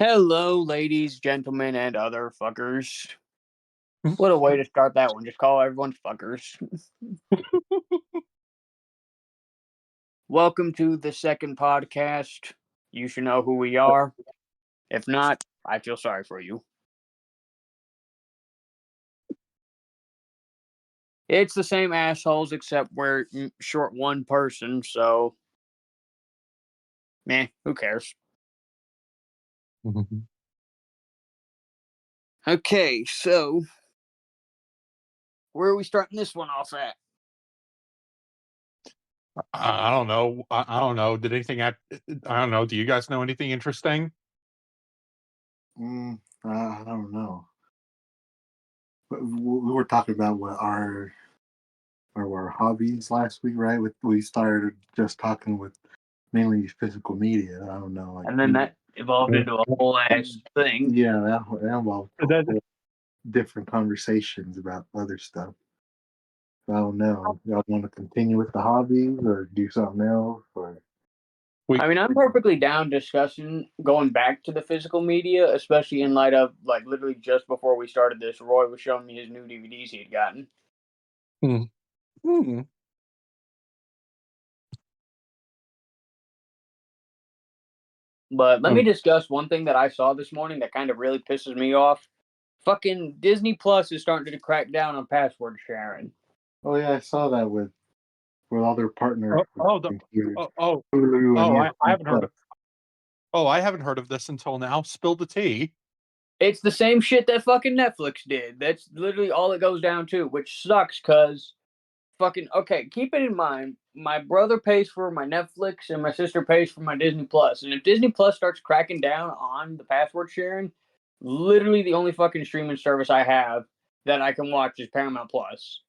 Hello, ladies, gentlemen, and other fuckers. What a way to start that one. Just call everyone fuckers. Welcome to the second podcast. You should know who we are. If not, I feel sorry for you. It's the same assholes, except we're short one person, so... meh, who cares? Okay, so... where are we starting this one off at? I don't know. I don't know. Did anything I don't know. Do you guys know anything interesting? I don't know. But we were talking about what our hobbies last week, right? We started just talking with mainly physical media. I don't know, and then that evolved into a whole ass thing. Yeah, that involved different conversations about other stuff. I don't know. Y'all want to continue with the hobbies or do something else? Or I mean, I'm perfectly down discussing going back to the physical media, especially in light of, like, literally just before we started this, Roy was showing me his new DVDs he had gotten. But let me discuss one thing that I saw this morning that kind of really pisses me off. Fucking Disney Plus is starting to crack down on password sharing. Oh yeah, I saw that with all their partners. I haven't heard of this until now. Spill the tea. It's the same shit that fucking Netflix did. That's literally all it goes down to, which sucks because fucking, okay, keep it in mind, my brother pays for my Netflix and my sister pays for my Disney Plus. And if Disney Plus starts cracking down on the password sharing, literally the only fucking streaming service I have that I can watch is Paramount Plus.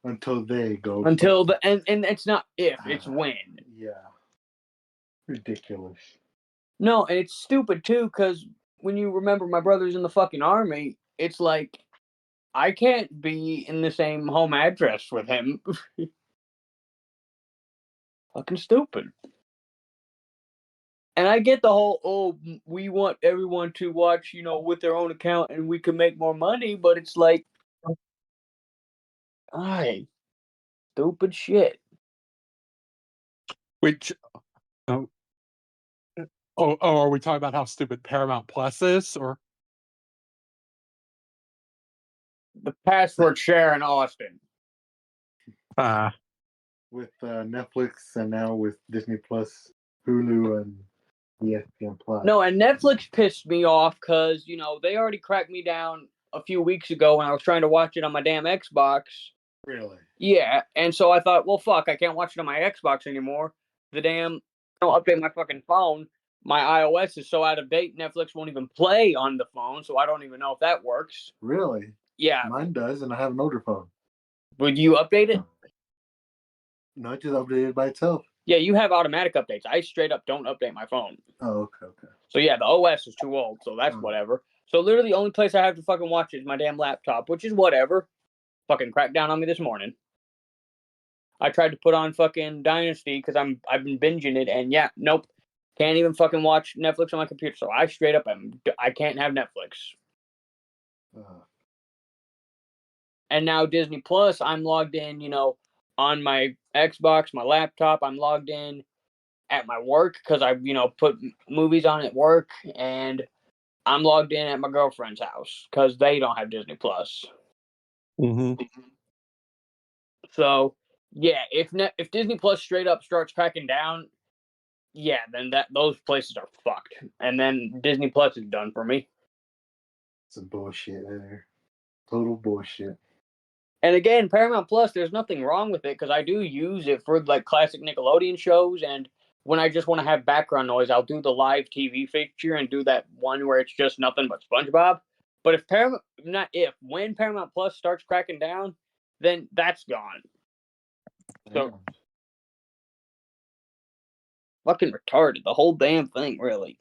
Until they go. Until the and it's not if, it's when. Yeah. Ridiculous. No, and it's stupid too, because when you remember my brother's in the fucking army, it's like I can't be in the same home address with him. Fucking stupid. And I get the whole, we want everyone to watch, with their own account and we can make more money, but it's like, stupid shit. Which, are we talking about how stupid Paramount Plus is, or? The password share in Austin. With Netflix and now with Disney Plus, Hulu, and ESPN Plus. No, and Netflix pissed me off because, they already cracked me down a few weeks ago when I was trying to watch it on my damn Xbox. Really? Yeah, and so I thought, well, fuck, I can't watch it on my Xbox anymore. I don't update my fucking phone. My iOS is so out of date, Netflix won't even play on the phone, so I don't even know if that works. Really? Yeah. Mine does, and I have an older phone. Would you update it? No, it just updated by itself. Yeah, you have automatic updates. I straight up don't update my phone. Oh, okay. So yeah, the OS is too old, so that's whatever. So literally the only place I have to fucking watch it is my damn laptop, which is whatever. Fucking cracked down on me this morning. I tried to put on fucking Dynasty because I've been binging it, and yeah, nope. Can't even fucking watch Netflix on my computer, so I straight up I can't have Netflix. And now Disney Plus, I'm logged in, on my Xbox, my laptop. I'm logged in at my work because I, put movies on at work, and I'm logged in at my girlfriend's house because they don't have Disney Plus. So, yeah, if Disney Plus straight up starts cracking down, yeah, then those places are fucked, and then Disney Plus is done for me. Some bullshit there, total bullshit. And again, Paramount Plus, there's nothing wrong with it because I do use it for like classic Nickelodeon shows, and when I just want to have background noise, I'll do the live TV feature and do that one where it's just nothing but SpongeBob. But when Paramount Plus starts cracking down, then that's gone. So fucking retarded, the whole damn thing, really.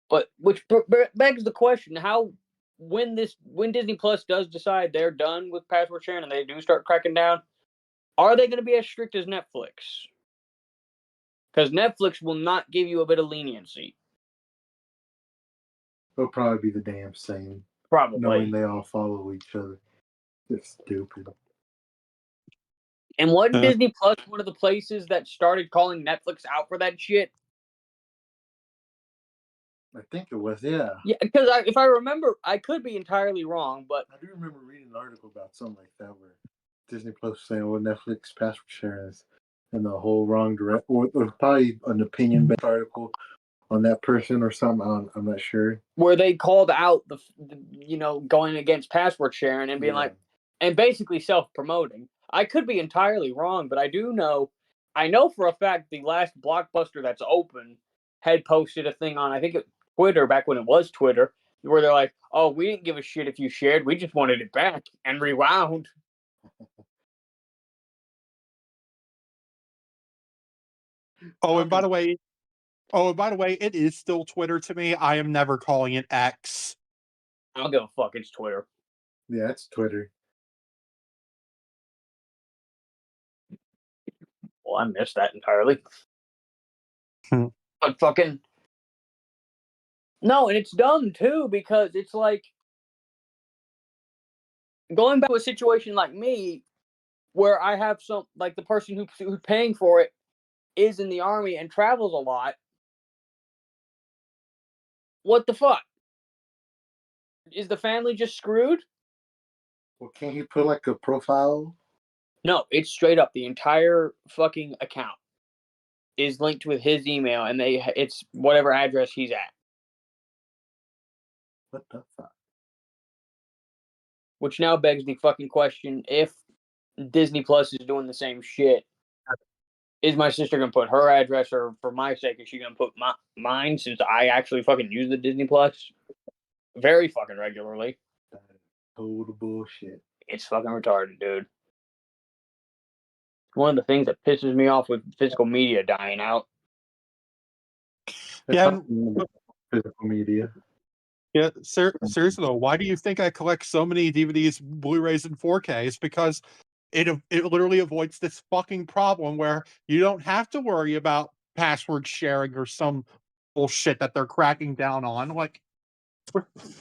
But which begs the question: when Disney Plus does decide they're done with password sharing and they do start cracking down, are they going to be as strict as Netflix? Because Netflix will not give you a bit of leniency. It'll probably be the damn same. Probably. Knowing they all follow each other. It's stupid. And wasn't Disney Plus one of the places that started calling Netflix out for that shit? I think it was, yeah. Yeah, because if I remember, I could be entirely wrong, but I do remember reading an article about something like that where Disney Plus was saying, well, Netflix password sharing is in the whole wrong direction. Or it was probably an opinion-based article on that person or something. I'm not sure. Where they called out the going against password sharing and being like, and basically self-promoting. I could be entirely wrong, but I know for a fact the last Blockbuster that's open had posted a thing on, I think Twitter, back when it was Twitter, where they're like, oh, we didn't give a shit if you shared, we just wanted it back, and rewound. And by the way, it is still Twitter to me. I am never calling it X. I don't give a fuck, it's Twitter. Yeah, it's Twitter. Well, I missed that entirely. But fucking... No, and it's dumb, too, because it's like... Going back to a situation like me, where I have the person who's paying for it is in the Army and travels a lot. What the fuck? Is the family just screwed? Well, can't he put like a profile? No, it's straight up. The entire fucking account is linked with his email, and it's whatever address he's at. What the fuck? Which now begs the fucking question, if Disney Plus is doing the same shit, is my sister going to put her address, or for my sake, is she going to put mine, since I actually fucking use the Disney Plus very fucking regularly? That is total bullshit. It's fucking retarded, dude. One of the things that pisses me off with physical media dying out. Yeah, physical media. Yeah, seriously though, why do you think I collect so many DVDs, Blu-rays, and 4Ks? Because it literally avoids this fucking problem where you don't have to worry about password sharing or some bullshit that they're cracking down on. Like,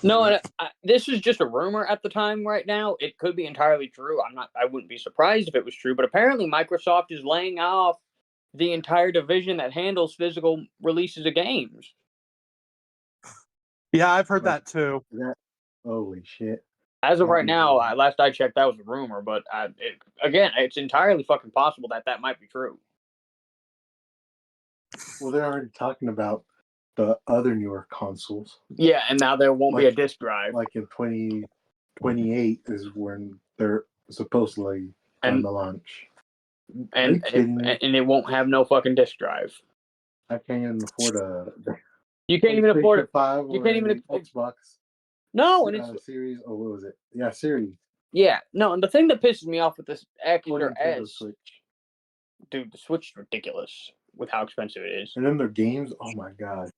no, and this is just a rumor at the time. Right now, it could be entirely true. I wouldn't be surprised if it was true. But apparently, Microsoft is laying off the entire division that handles physical releases of games. yeah, I've heard that too. Holy shit! As of right now, last I checked, that was a rumor. But again, it's entirely fucking possible that might be true. Well, they're already talking about the other newer consoles. Yeah, and now there won't be a disc drive. Like in 2028 is when they're supposedly on the launch. And it won't have no fucking disc drive. I can't even afford You can't even afford it. 5 you can't even Xbox. No, and it's Series. Oh, what was it? Yeah, Series. Yeah, no, and the thing that pisses me off with this extra Switch. Dude, the Switch is ridiculous with how expensive it is. And then their games, oh my god,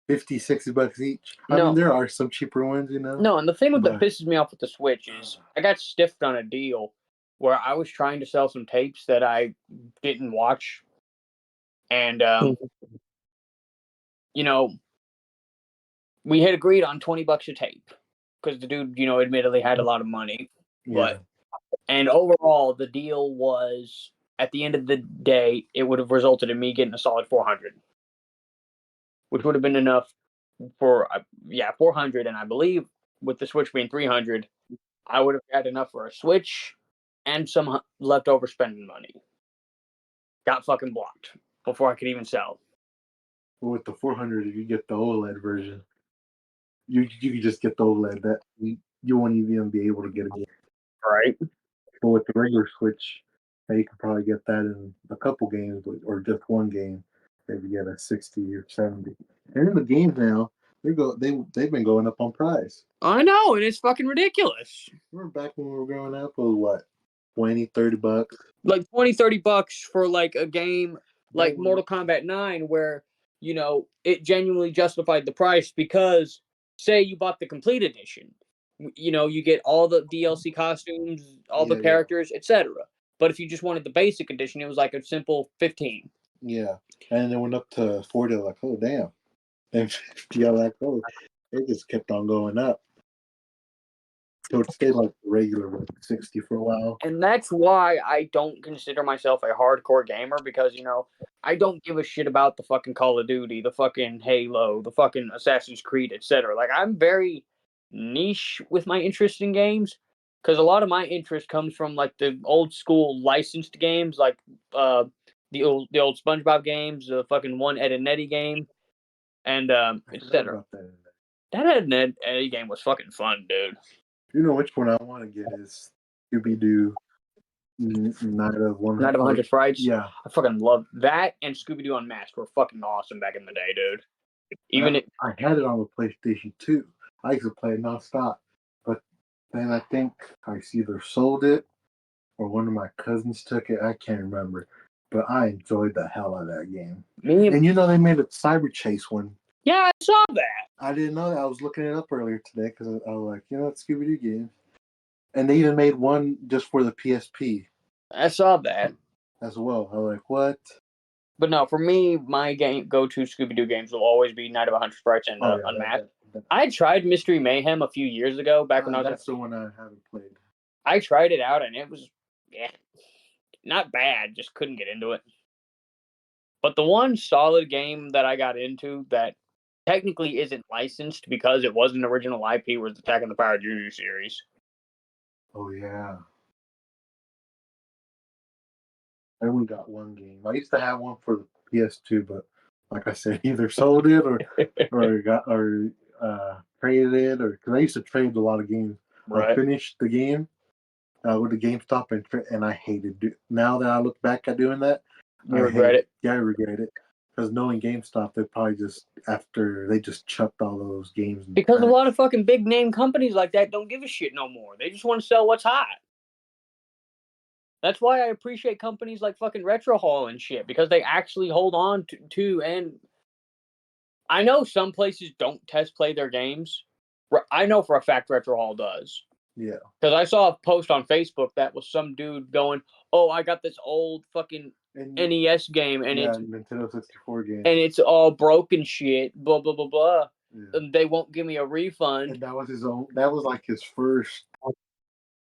$50-$60 each. I mean, there are some cheaper ones, No, and the thing that pisses me off with the Switch is I got stiffed on a deal where I was trying to sell some tapes that I didn't watch, and we had agreed on $20 a tape because the dude, admittedly had a lot of money, and overall the deal was, at the end of the day, it would have resulted in me getting a solid 400, which would have been enough for 400, and I believe with the Switch being 300, I would have had enough for a Switch and some leftover spending money. Got fucking blocked before I could even sell. Well, with the 400, if you get the OLED version, you can just get the OLED. That you won't even be able to get a game. Right. But with the regular Switch, you can probably get that in a couple games, or just one game. Maybe get a 60 or 70. And in the games now, they've been going up on price. I know, and it's fucking ridiculous. Remember back when we were growing up, it was what, $20-$30? Like $20-$30 for like a game like Mortal Kombat 9, where it genuinely justified the price, because say you bought the complete edition, you get all the DLC costumes, all the characters, etc. But if you just wanted the basic edition, it was like a simple $15. Yeah, and it went up to 40. Like, oh damn, and 50. Like, oh, it just kept on going up. So it stayed like regular with 60 for a while. And that's why I don't consider myself a hardcore gamer, because, I don't give a shit about the fucking Call of Duty, the fucking Halo, the fucking Assassin's Creed, etc. Like, I'm very niche with my interest in games, because a lot of my interest comes from, like, the old school licensed games, like the old SpongeBob games, the fucking one Ed and Eddie game, and etc. That Ed and Eddie game was fucking fun, dude. You know which one I want to get is Scooby Doo Night of 100 Frights. Yeah, I fucking love that, and Scooby Doo Unmasked were fucking awesome back in the day, dude. I had it on the PlayStation 2. I used to play it nonstop, but then I think I either sold it or one of my cousins took it. I can't remember, but I enjoyed the hell out of that game. And they made a Cyber Chase one. Yeah, I saw that. I didn't know that. I was looking it up earlier today because I was like, it's Scooby Doo game. And they even made one just for the PSP. I saw that as well. I was like, what? But no, for me, my go-to Scooby-Doo games will always be Night of 100 Frights and Unmasked. I tried Mystery Mayhem a few years ago, back when I was... That's the one I haven't played. I tried it out, and it was, not bad, just couldn't get into it. But the one solid game that I got into that technically isn't licensed because it was an original IP was Attack of the Power Junior series. Oh, yeah. I only got one game. I used to have one for the PS2, but like I said, either sold it or traded it, or because I used to trade a lot of games. Right. I finished the game with the GameStop and I hated it. Now that I look back at doing that, I regret it. Yeah, I regret it. Because knowing GameStop, they probably just chucked all those games. Because a lot of fucking big name companies like that don't give a shit no more. They just want to sell what's hot. That's why I appreciate companies like fucking Retro Hall and shit, because they actually hold on to and I know some places don't test play their games. I know for a fact Retro Hall does. Yeah. Because I saw a post on Facebook that was some dude going, "Oh, I got this old fucking NES game, and it's Nintendo 64 game, and it's all broken shit. Blah blah blah blah. Yeah. And they won't give me a refund." And that was his own. That was like his first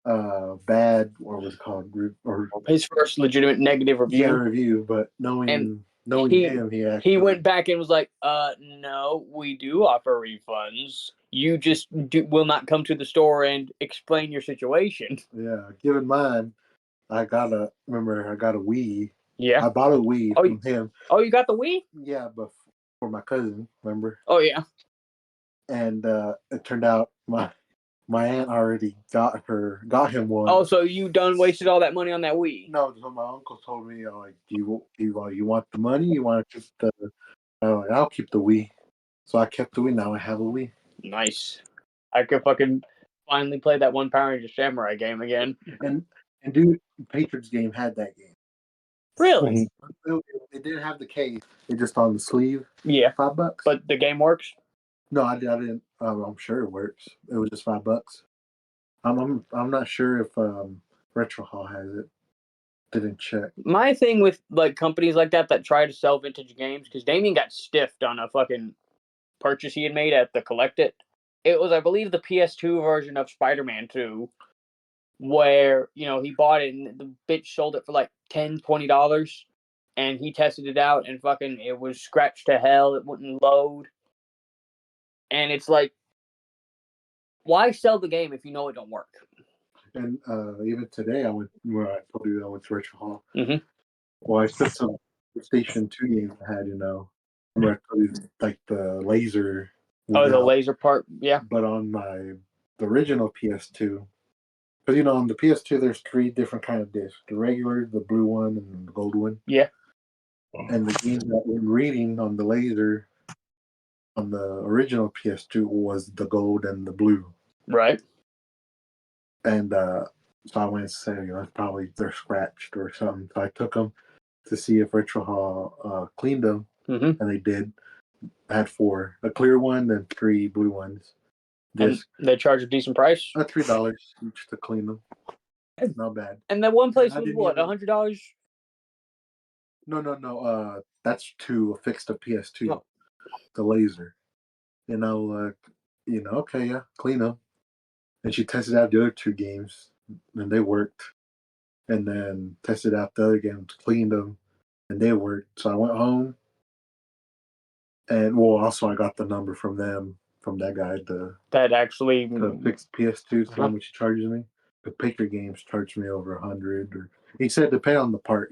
bad, or was it called, or his first legitimate negative review. Yeah, review. But knowing him, he went back and was like, "No, we do offer refunds. You just will not come to the store and explain your situation." Yeah, keep in mind, I got a Wii. Yeah, I bought a Wii from him. Oh, you got the Wii? Yeah, but for my cousin, remember? Oh yeah. And it turned out my aunt already got him one. Oh, so you done wasted all that money on that Wii? No, so my uncle told me, like, do you want the money? You want to keep the? I'll keep the Wii. So I kept the Wii. Now I have a Wii. Nice. I could fucking finally play that one Power Ranger Samurai game again. And dude, Patriots game had that game. Really? It didn't have the case. It just on the sleeve. Yeah. $5. But the game works? No, I didn't. I'm sure it works. It was just $5. I'm not sure if Retro Hall has it. Didn't check. My thing with like companies like that try to sell vintage games, because Damien got stiffed on a fucking purchase he had made at the Collect It. It was, I believe, the PS2 version of Spider-Man 2, where, he bought it and the bitch sold it for like $10, $20, and he tested it out and fucking it was scratched to hell. It wouldn't load. And it's like, why sell the game if you know it don't work? And even today, I told you I went to Retro Hall. Mm-hmm. Well, I spent some PlayStation 2 games I had, remember I told you, like the laser. Oh, the laser part, yeah. But on the original PS2, because on the PS2 there's 3 different kind of discs: the regular, the blue one, and the gold one. Yeah. And the game that we're reading on the laser on the original PS2 was the gold and the blue. Right. And so I went and said, probably they're scratched or something. So I took them to see if Retro Hall cleaned them, mm-hmm. and they did. I had 4, a clear one and 3 blue ones. And they charge a decent price? $3 each to clean them. Not bad. And that one place was what, $100? No. That's to fix the PS2, No. the laser. Okay, yeah, clean them. And she tested out the other two games, and they worked. And then tested out the other games, cleaned them, and they worked. So I went home, and also I got the number from them, from that guy, That actually. to fix PS2. So how Uh-huh. much he charges me? The Patriot Games charged me over 100, or he said depend on the part.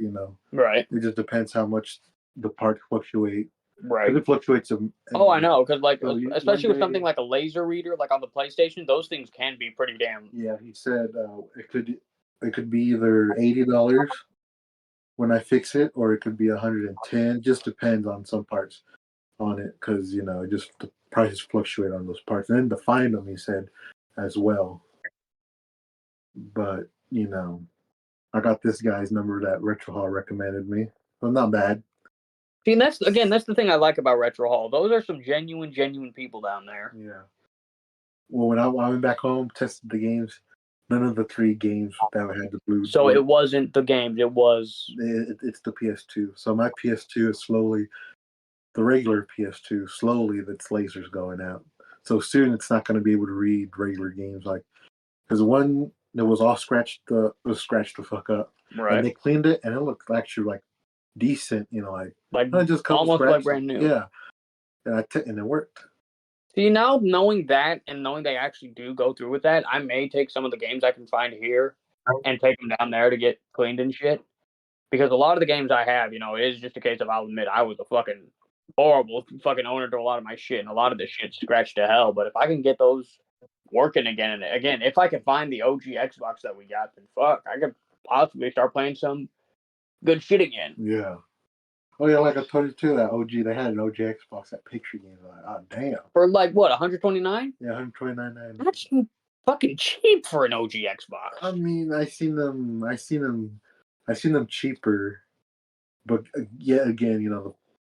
Right. It just depends how much the part fluctuate. Right. Because it fluctuates. Oh, I know. Because especially with day, something like a laser reader, like on the PlayStation, those things can be pretty damn. Yeah, he said it could be either $80 when I fix it, or it could be 110. Just depends on some parts on it, because just the prices fluctuate on those parts, and then to find them, he said, as well. But I got this guy's number that Retro Hall recommended me. Well, not bad. See, and that's the thing I like about Retro Hall. Those are some genuine people down there. Yeah. Well, when I went back home, tested the games, none of the 3 games that had the blue. So it wasn't the games; it was. It's the PS2. So my PS2 is slowly, the regular PS2, slowly its laser's going out. So soon it's not going to be able to read regular games, like, because one that was all scratched the fuck up, Right. and they cleaned it, and it looked actually like decent, like just a couple almost scratches, like brand new. Yeah, and and it worked. See, now knowing that and knowing they actually do go through with that, I may take some of the games I can find here and take them down there to get cleaned and shit. Because a lot of the games I have, it is just a case of, I'll admit, I was a fucking horrible fucking owner to a lot of my shit, and a lot of this shit's scratched to hell. But if I can get those working again, and again, if I can find the OG Xbox that we got, then fuck, I could possibly start playing some good shit again. Yeah. Oh yeah, like I told you too, that OG, they had an OG Xbox, that picture game. Like, oh damn. For like what, 129? Yeah, 129. That's fucking cheap for an OG Xbox. I mean, I seen them cheaper, but yet again,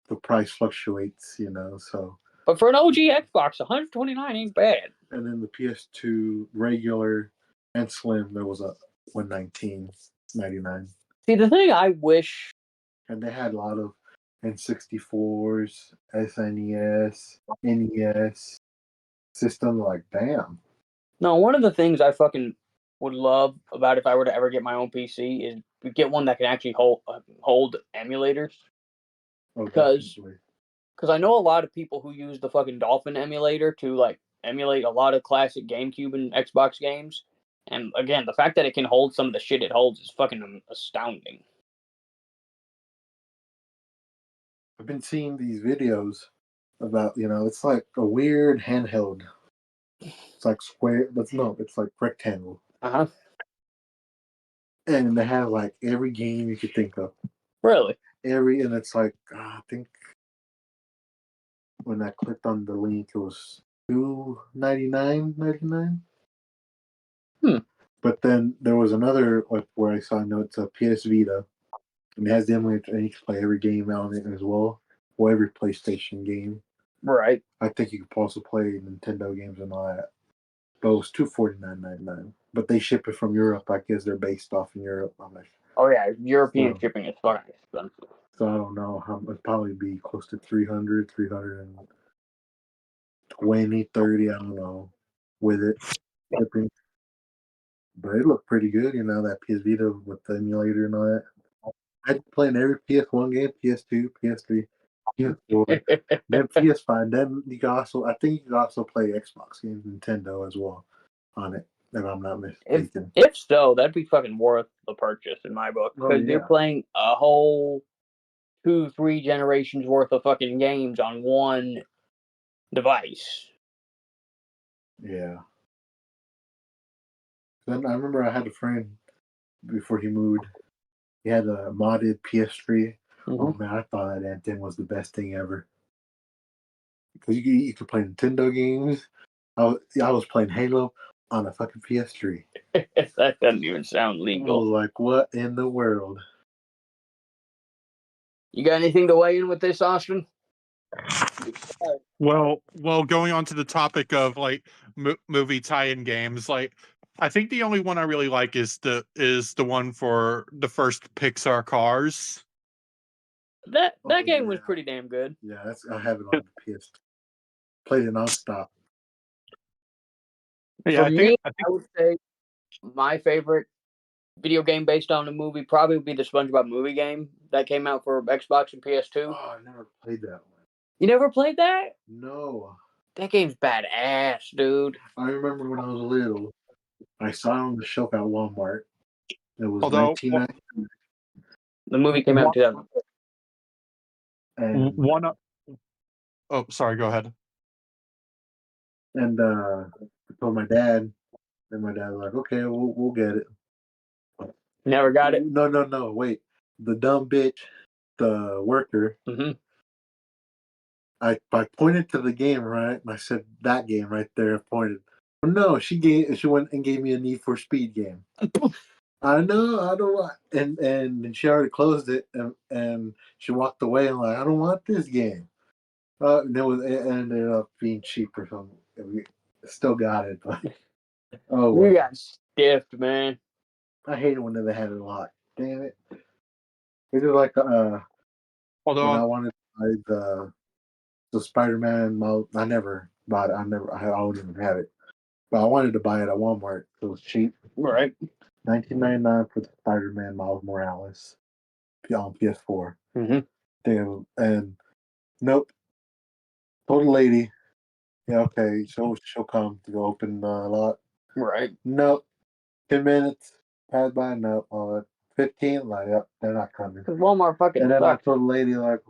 the price fluctuates, so. But for an OG Xbox, 129 ain't bad. And then the PS2 regular and slim, there was a 119.99. See, the thing I wish. And they had a lot of N64s, SNES, NES system. Like, damn. No, one of the things I fucking would love about if I were to ever get my own PC is to get one that can actually hold emulators. Because I know a lot of people who use the fucking Dolphin emulator to like emulate a lot of classic GameCube and Xbox games. And again, the fact that it can hold some of the shit it holds is fucking astounding. I've been seeing these videos about, it's like a weird handheld. It's like square, but no, it's like rectangle. Uh-huh. And they have like every game you could think of. Really? And it's like, I think when I clicked on the link, it was $299.99. But then there was another, like, where I saw, it's a PS Vita, and it has the emulator, and you can play every game on it as well, or every PlayStation game. Right. I think you could also play Nintendo games and all that. But it was $249.99. But they ship it from Europe. I guess they're based off in Europe. I'm like, oh yeah, European shipping is fucking expensive. So I don't know how. It'd probably be close to 300, 320, 30. I don't know with it shipping. But it looked pretty good, that PS Vita with the emulator and all that. I'd playing every PS1 game, PS2, PS3, PS4, then PS5. Then I think you can also play Xbox games, Nintendo as well on it, if I'm not mistaken. If so, that'd be fucking worth the purchase in my book. Because you're playing a whole 2-3 generations worth of fucking games on one device. Yeah. Then I remember I had a friend before he moved. He had a modded PS3. Mm-hmm. Oh man, I thought that damn thing was the best thing ever. Because you could play Nintendo games. I was playing Halo on a fucking PS3. That doesn't even sound legal. I was like, what in the world? You got anything to weigh in with this, Austin? Well, going on to the topic of like movie tie-in games, like I think the only one I really like is the one for the first Pixar Cars. That game was yeah. pretty damn good. Yeah, I have it on the PS. Played it nonstop. Yeah, For me, I think I would say my favorite video game based on a movie probably would be the SpongeBob movie game that came out for Xbox and PS2. Oh, I never played that one. You never played that? No. That game's badass, dude. I remember when I was little, I saw it on the shelf at Walmart. It was although 1990, The movie came out in 2000. and one. Oh, sorry. Go ahead. I told my dad, and my dad was like, "Okay, we'll get it." Never got it. No, wait. The dumb bitch, the worker. Mm-hmm. I pointed to the game, right? And I said that game right there. I pointed. Well, no, she went and gave me a Need for Speed game. I know, I don't want, and she already closed it, and she walked away and like, I don't want this game. It ended up being cheap or something. We still got it, but oh We well. got stiffed, man. I hate it when they had it locked. Damn it! It was like when Although I wanted to buy the Spider-Man model. I never bought it. I wouldn't even have it. But I wanted to buy it at Walmart. It was cheap. Right. $19.99 for the Spider-Man Miles Morales on PS4. Mm-hmm. And nope. Told the lady, yeah, okay, she'll come to go open the lot. Right. Nope. 10 minutes passed by. Nope. 15. Like, yep, they're not coming. Because Walmart fucking And then I sucks. told the lady, like,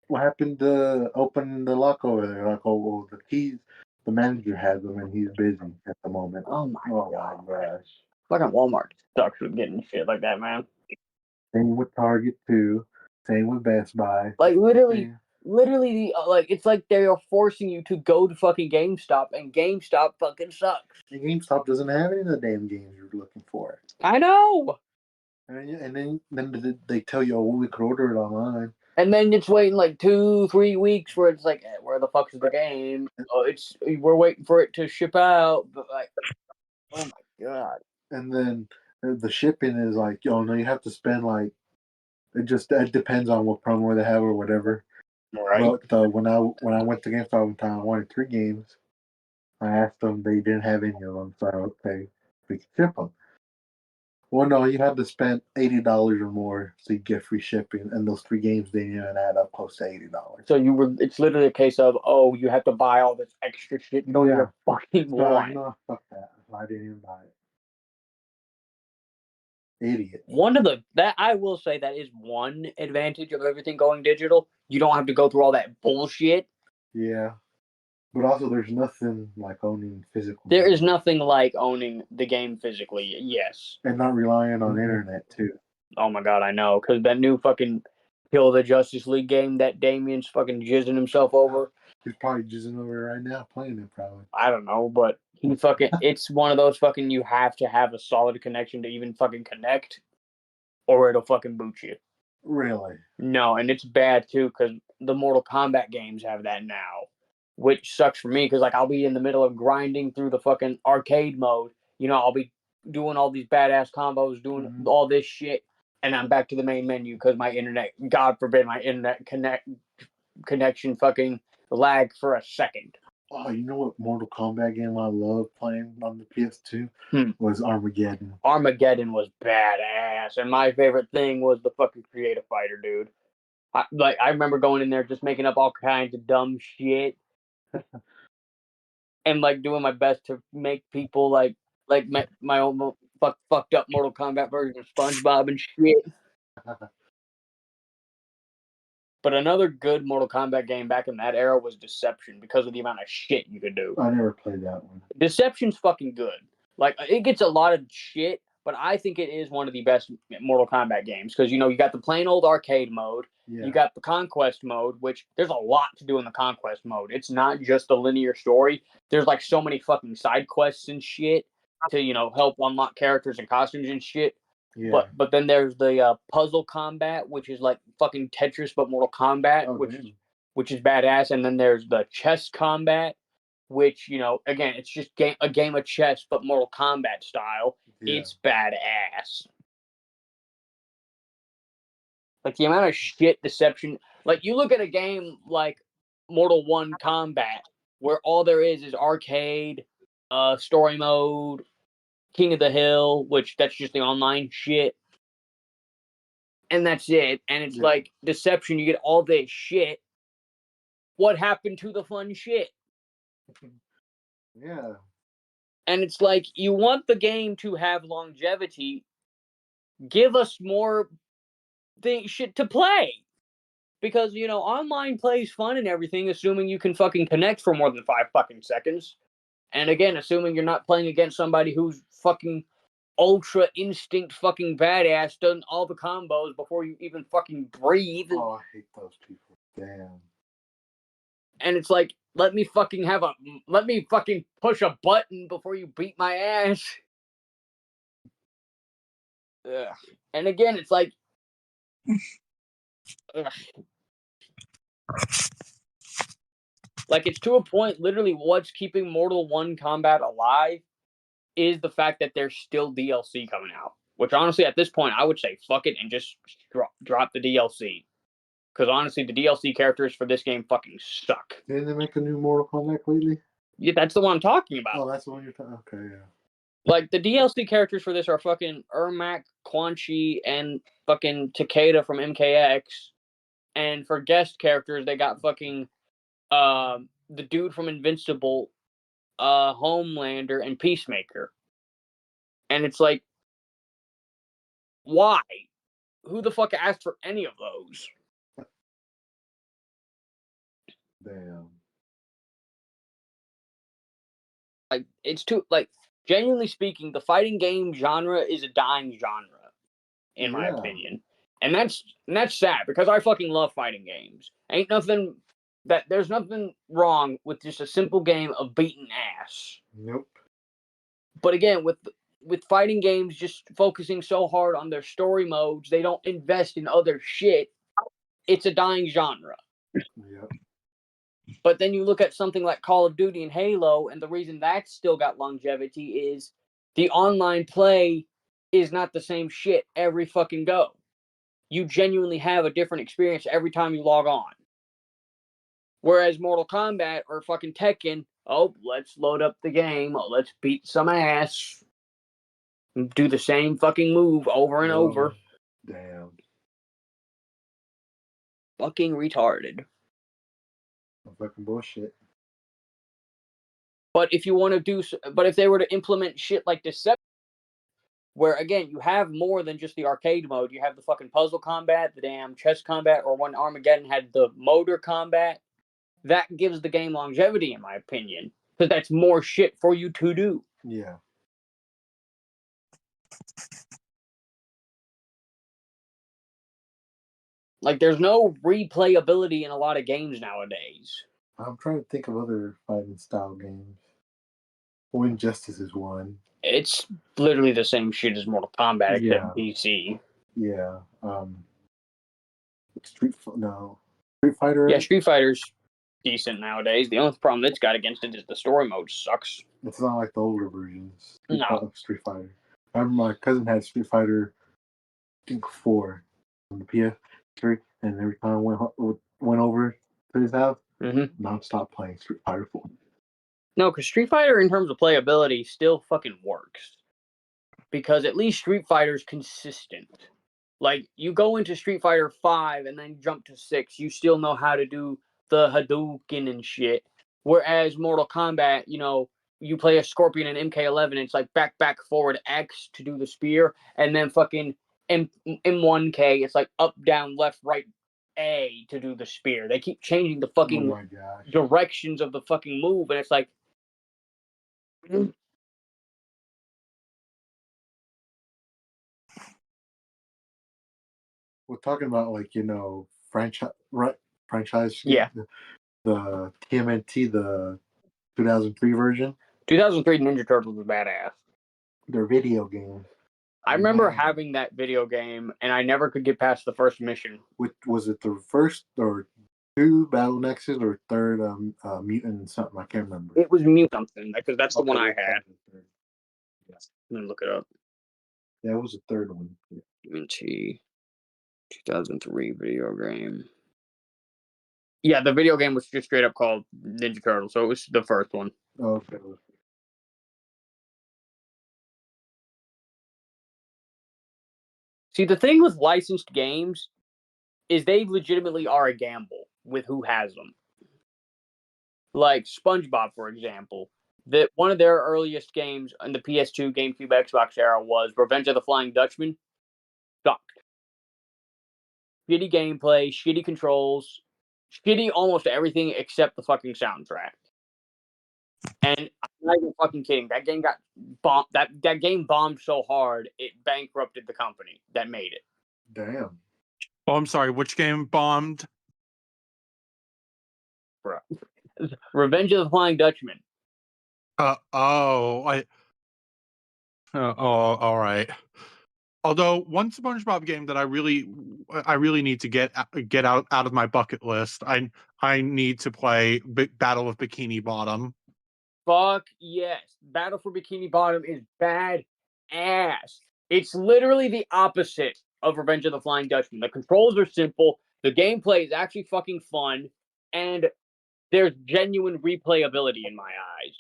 what happened to open the lock over there? Like, oh, well, the keys, the manager has them and he's busy at the moment. Oh my Oh god. my gosh. Fucking Walmart sucks with getting shit like that, man. Same with Target too. Same with Best Buy. Like literally, it's like they are forcing you to go to fucking GameStop, and GameStop fucking sucks. And GameStop doesn't have any of the damn games you're looking for. I know. And then they tell you, oh, we could order it online. And then it's waiting like 2-3 weeks where it's like, where the fuck is the game? Oh, we're waiting for it to ship out. But like, oh my god. And then the shipping is like, oh no, you have to spend like it depends on what promo they have or whatever. Right. But when I went to GameStop one time, I wanted 3 games. I asked them, they didn't have any of them, so okay, we can ship them. Well, no, you had to spend $80 or more so you get free shipping, and those 3 games didn't even add up close to $80. So it's literally a case of, oh, you have to buy all this extra shit you don't even fucking So want. no, fuck that. I didn't even buy it. Idiot. I will say that is one advantage of everything going digital. You don't have to go through all that bullshit. Yeah. But also, there's nothing like owning physical. There is nothing like owning the game physically, yes. And not relying on internet, too. Oh my god, I know. Because that new fucking Kill the Justice League game that Damien's fucking jizzing himself over. He's probably jizzing over it right now, playing it probably. I don't know, but it's one of those fucking, you have to have a solid connection to even fucking connect, or it'll fucking boot you. Really? No, and it's bad too, because the Mortal Kombat games have that now. Which sucks for me, because like I'll be in the middle of grinding through the fucking arcade mode. I'll be doing all these badass combos, doing all this shit, and I'm back to the main menu because my internet, God forbid, my internet connection fucking lag for a second. Oh, you know what Mortal Kombat game I love playing on the PS2? Was Armageddon. Armageddon was badass, and my favorite thing was the fucking Creative Fighter, dude. I remember going in there just making up all kinds of dumb shit. And like doing my best to make people like my own fucked up Mortal Kombat version of SpongeBob and shit. But another good Mortal Kombat game back in that era was Deception, because of the amount of shit you could do. I never played that one. Deception's fucking good. Like, it gets a lot of shit, but I think it is one of the best Mortal Kombat games, because you got the plain old arcade mode. Yeah. You got the conquest mode, which there's a lot to do in the conquest mode. It's not just a linear story. There's like so many fucking side quests and shit to help unlock characters and costumes and shit. Yeah. But then there's the puzzle combat, which is like fucking Tetris but Mortal Kombat, which is badass. And then there's the chess combat, which again, it's just a game of chess but Mortal Kombat style. Yeah. It's badass. Like the amount of shit deception. Like you look at a game like Mortal 1 Combat, where all there is arcade, story mode, King of the Hill, which that's just the online shit. And that's it. And it's like deception, you get all this shit. What happened to the fun shit? Yeah. And it's like you want the game to have longevity. Give us more shit to play. Because, online play is fun and everything, assuming you can fucking connect for more than 5 fucking seconds. And again, assuming you're not playing against somebody who's fucking ultra instinct fucking badass, done all the combos before you even fucking breathe. Oh, I hate those people. Damn. And it's like, let me fucking push a button before you beat my ass. Ugh. And again, it's like, ugh. Like, it's to a point, literally, what's keeping Mortal 1 Combat alive is the fact that there's still DLC coming out. Which, honestly, at this point, I would say fuck it and just drop the DLC. Because, honestly, the DLC characters for this game fucking suck. Didn't they make a new Mortal Kombat lately? Yeah, that's the one I'm talking about. Oh, that's the one you're talking. Okay, yeah. Like, the DLC characters for this are fucking Ermac, Quan Chi, and fucking Takeda from MKX. And for guest characters, they got fucking the dude from Invincible, Homelander, and Peacemaker. And it's like, why? Who the fuck asked for any of those? Damn. Like, it's too, like, genuinely speaking, the fighting game genre is a dying genre, in my opinion. And that's sad, because I fucking love fighting games. There's nothing wrong with just a simple game of beating ass. Nope. But again, with fighting games just focusing so hard on their story modes, they don't invest in other shit. It's a dying genre. Yep. But then you look at something like Call of Duty and Halo, and the reason that's still got longevity is the online play is not the same shit every fucking go. You genuinely have a different experience every time you log on. Whereas Mortal Kombat or fucking Tekken, let's load up the game, let's beat some ass, do the same fucking move over and over. Damn. Fucking retarded. Fucking bullshit. But if they were to implement shit like Deception, where again you have more than just the arcade mode, you have the fucking puzzle combat, the damn chess combat, or when Armageddon had the motor combat, that gives the game longevity, in my opinion, because that's more shit for you to do. Yeah. Like, there's no replayability in a lot of games nowadays. I'm trying to think of other fighting style games. Injustice is one. It's literally the same shit as Mortal Kombat, except PC. Yeah. Street Fighter. Yeah, Street Fighter's decent nowadays. The only problem it's got against it is the story mode sucks. It's not like the older versions. No. Street Fighter. I remember my cousin had Street Fighter, I think 4 on the PS3, and every time I went over to his house, non-stop playing Street Fighter 4. No, because Street Fighter, in terms of playability, still fucking works. Because at least Street Fighter's consistent. Like, you go into Street Fighter 5 and then jump to 6, you still know how to do the Hadouken and shit. Whereas Mortal Kombat, you play a Scorpion and MK11, it's like back, forward, X to do the spear, and then fucking M1K, it's like up, down, left, right, A to do the spear. They keep changing the fucking directions of the fucking move, and it's like, We're talking about franchise. Yeah. The TMNT, the 2003 version. 2003 Ninja Turtles was badass. They're video games. I remember having that video game, and I never could get past the first mission. Was it the first or 2 Battle Nexus or 3rd Mutant something? I can't remember. It was Mutant something, because that's the one I had. Yes. Let me look it up. Yeah, it was the 3rd one. MT. 2003 video game. Yeah, the video game was just straight up called Ninja Turtles, so it was the first one. Okay. See, the thing with licensed games is they legitimately are a gamble with who has them. Like SpongeBob, for example, that one of their earliest games in the PS2, GameCube, Xbox era was Revenge of the Flying Dutchman. Sucked. Shitty gameplay, shitty controls, shitty almost everything except the fucking soundtrack. And I'm not even fucking kidding. That game got bombed. That game bombed so hard it bankrupted the company that made it. Damn. Oh, I'm sorry. Which game bombed? Bro. Revenge of the Flying Dutchman. All right. Although one SpongeBob game that I really need to get out of my bucket list. I need to play Battle of Bikini Bottom. Fuck yes. Battle for Bikini Bottom is bad ass. It's literally the opposite of Revenge of the Flying Dutchman. The controls are simple. The gameplay is actually fucking fun. And there's genuine replayability in my eyes.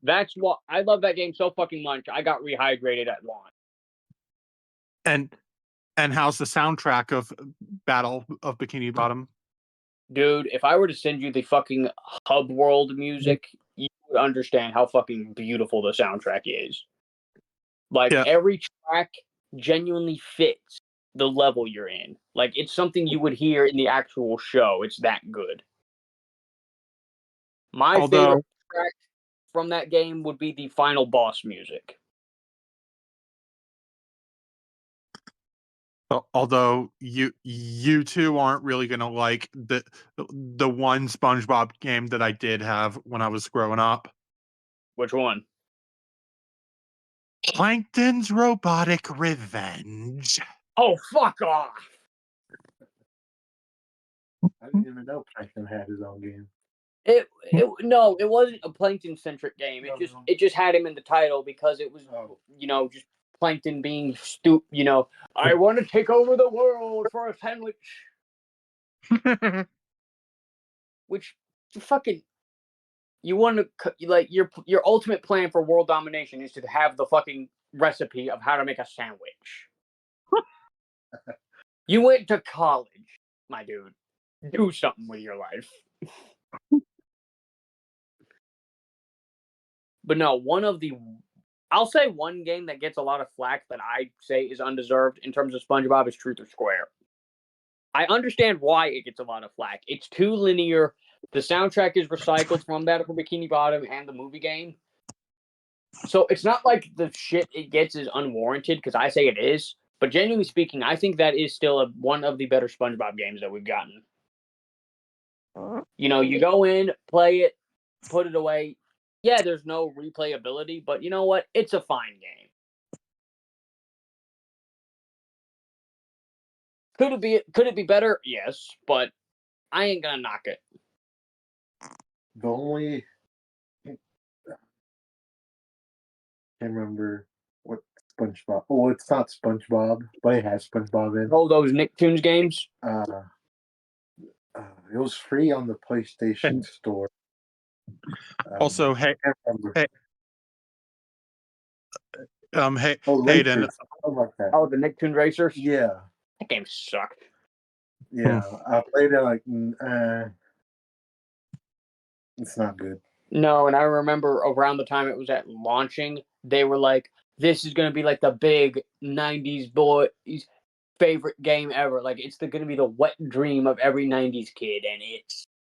That's what I love that game so fucking much. I got rehydrated at launch. And how's the soundtrack of Battle of Bikini Bottom? Dude, if I were to send you the fucking Hub World music, you would understand how fucking beautiful the soundtrack is. Like, Yeah. every track genuinely fits the level you're in. Like, it's something you would hear in the actual show. It's that good. My favorite track from that game would be the final boss music. Although you two aren't really gonna like the one SpongeBob game that I did have when I was growing up. Which one? Plankton's Robotic Revenge. Oh, fuck off! I didn't even know Plankton had his own game. No, it wasn't a Plankton centric game. It just had him in the title because it was just Plankton being stupid. I want to take over the world for a sandwich. Which fucking you want to like your ultimate plan for world domination is to have the fucking recipe of how to make a sandwich. You went to college, my dude. Do something with your life. But no, I'll say one game that gets a lot of flack that I say is undeserved in terms of SpongeBob is Truth or Square. I understand why it gets a lot of flack. It's too linear. The soundtrack is recycled from Battle for Bikini Bottom and the movie game. So it's not like the shit it gets is unwarranted, because I say it is. But genuinely speaking, I think that is still one of the better SpongeBob games that we've gotten. You go in, play it, put it away. Yeah, there's no replayability, but you know what? It's a fine game. Could it be better? Yes, but I ain't gonna knock it. The only I can't remember what SpongeBob. Oh, it's not SpongeBob, but it has SpongeBob in. Oh, those Nicktoons games? It was free on the PlayStation Store. Also, I can't remember. Hayden. Racers, something like that. Oh, the Nicktoon Racers? Yeah. That game sucked. Yeah, I played it like, it's not good. No, and I remember around the time it was at launching, they were like, this is going to be like the big 90s boys' favorite game ever. Like, it's going to be the wet dream of every 90s kid, and it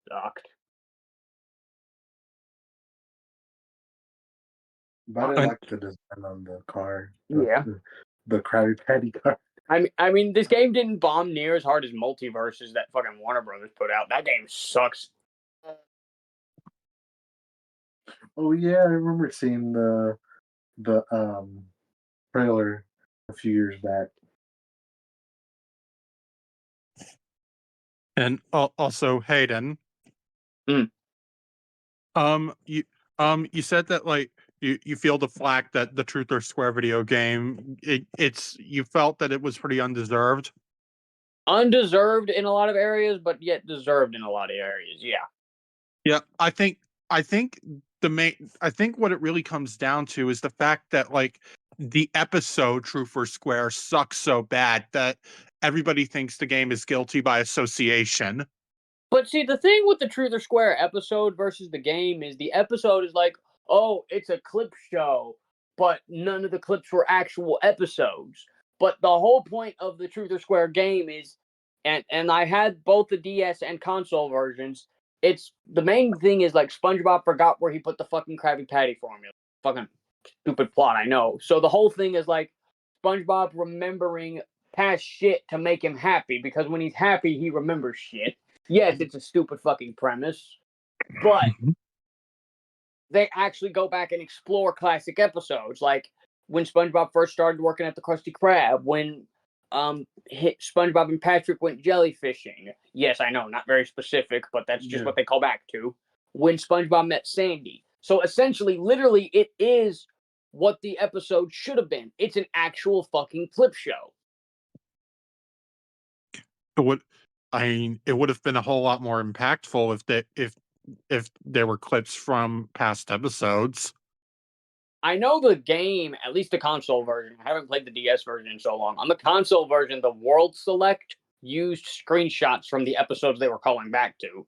sucked. But I like the design on the car. Yeah. The Krabby Patty car. I mean, this game didn't bomb near as hard as Multiverses that fucking Warner Brothers put out. That game sucks. Oh yeah, I remember seeing the trailer a few years back. And also Hayden. Mm. You said that like you feel the flack that the Truth or Square video game you felt that it was pretty undeserved. undeserved in a lot of areas, but yet deserved in a lot of areas. Yeah. Yeah, I think I think what it really comes down to is the fact that like the episode Truth or Square sucks so bad that everybody thinks the game is guilty by association. But see, the thing with the Truth or Square episode versus the game is the episode is like, oh, it's a clip show, but none of the clips were actual episodes. But the whole point of the Truth or Square game is, and I had both the DS and console versions. It's the main thing is like SpongeBob forgot where he put the fucking Krabby Patty formula. Fucking stupid plot, I know. So the whole thing is like SpongeBob remembering past shit to make him happy because when he's happy, he remembers shit. Yes, it's a stupid fucking premise, but they actually go back and explore classic episodes, like when SpongeBob first started working at the Krusty Krab, when SpongeBob and Patrick went jellyfishing. Yes, I know, not very specific, but that's just what they call back to. When SpongeBob met Sandy. So essentially, literally, it is what the episode should have been. It's an actual fucking clip show. It would have been a whole lot more impactful if there were clips from past episodes. I know the game, at least the console version. I haven't played the DS version in so long. On the console version, the World Select used screenshots from the episodes they were calling back to.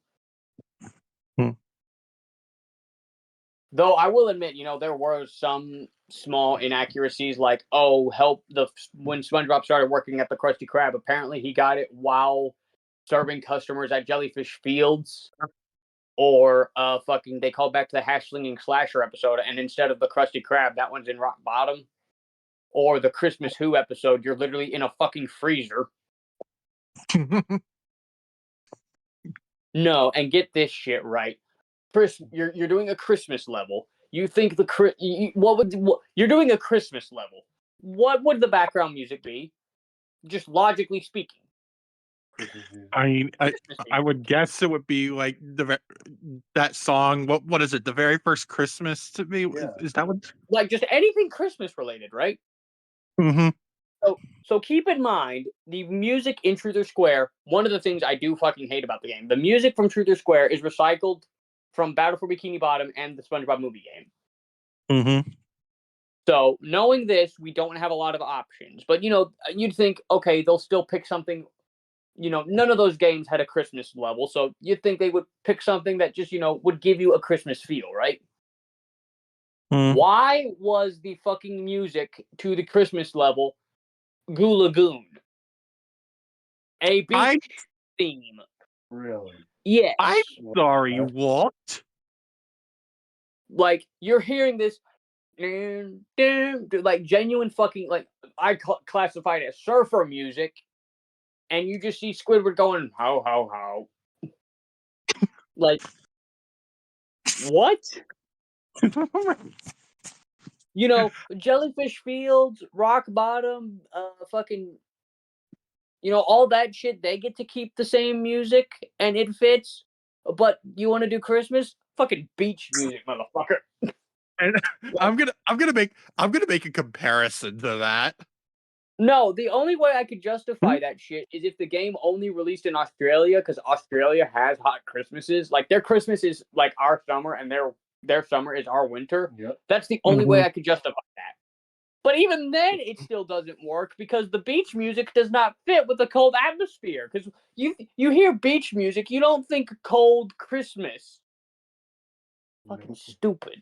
Though I will admit, there were some small inaccuracies, like, when SpongeBob started working at the Krusty Krab, apparently he got it while serving customers at Jellyfish Fields. Or they called back to the Hash Slinging Slasher episode, and instead of the Krusty Krab, that one's in Rock Bottom. Or the Christmas Who episode, you're literally in a fucking freezer. No, and get this shit right. You're doing a Christmas level. You think you're doing a Christmas level. What would the background music be? Just logically speaking. I mean, I would guess it would be like that song. What is it? The Very First Christmas to me? Yeah. Is that what? Like just anything Christmas related, right? Mm-hmm. So keep in mind the music in Truth or Square. One of the things I do fucking hate about the game, the music from Truth or Square is recycled from Battle for Bikini Bottom and the SpongeBob movie game. Mm-hmm. So knowing this, we don't have a lot of options. But you'd think, okay, they'll still pick something. None of those games had a Christmas level, so you'd think they would pick something that just would give you a Christmas feel, right? Why was the fucking music to the Christmas level Goo Lagoon? A beach theme. Really? Yes. I'm sorry, what? Like, you're hearing this, like, genuine fucking, like, I classified it as surfer music, and you just see Squidward going, how, how. Like, what? Jellyfish Fields, Rock Bottom, fucking, all that shit, they get to keep the same music and it fits. But you want to do Christmas? Fucking beach music, motherfucker. And I'm gonna make a comparison to that. No, the only way I could justify that shit is if the game only released in Australia, because Australia has hot Christmases. Like, their Christmas is like our summer, and their summer is our winter. Yep. That's the only way I could justify that. But even then, it still doesn't work because the beach music does not fit with the cold atmosphere. Because you hear beach music, you don't think cold Christmas. Fucking stupid.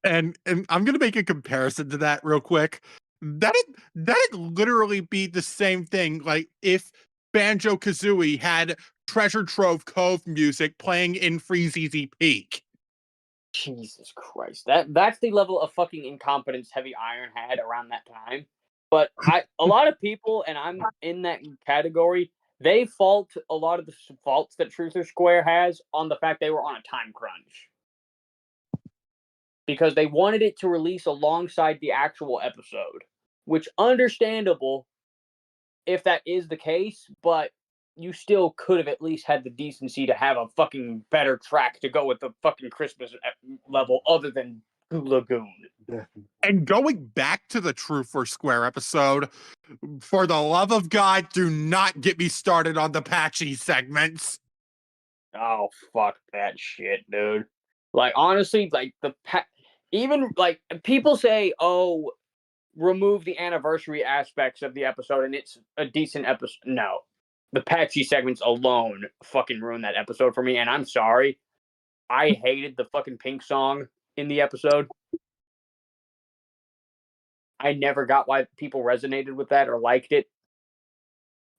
And I'm gonna make a comparison to that real quick. That'd literally be the same thing. Like if Banjo Kazooie had Treasure Trove Cove music playing in Freezeezy Peak. Jesus Christ. That's the level of fucking incompetence Heavy Iron had around that time. But a lot of people, and I'm in that category, they fault a lot of the faults that Truth or Square has on the fact they were on a time crunch. Because they wanted it to release alongside the actual episode. Which, understandable if that is the case, but you still could have at least had the decency to have a fucking better track to go with the fucking Christmas level other than Lagoon. Definitely. And going back to the Truth or Square episode, for the love of God, do not get me started on the Patchy segments. Oh, fuck that shit, dude. Like, honestly, like, even, like, people say, oh, remove the anniversary aspects of the episode and it's a decent episode. No. The Patchy segments alone fucking ruined that episode for me, and I'm sorry. I hated the fucking Pink song in the episode. I never got why people resonated with that or liked it,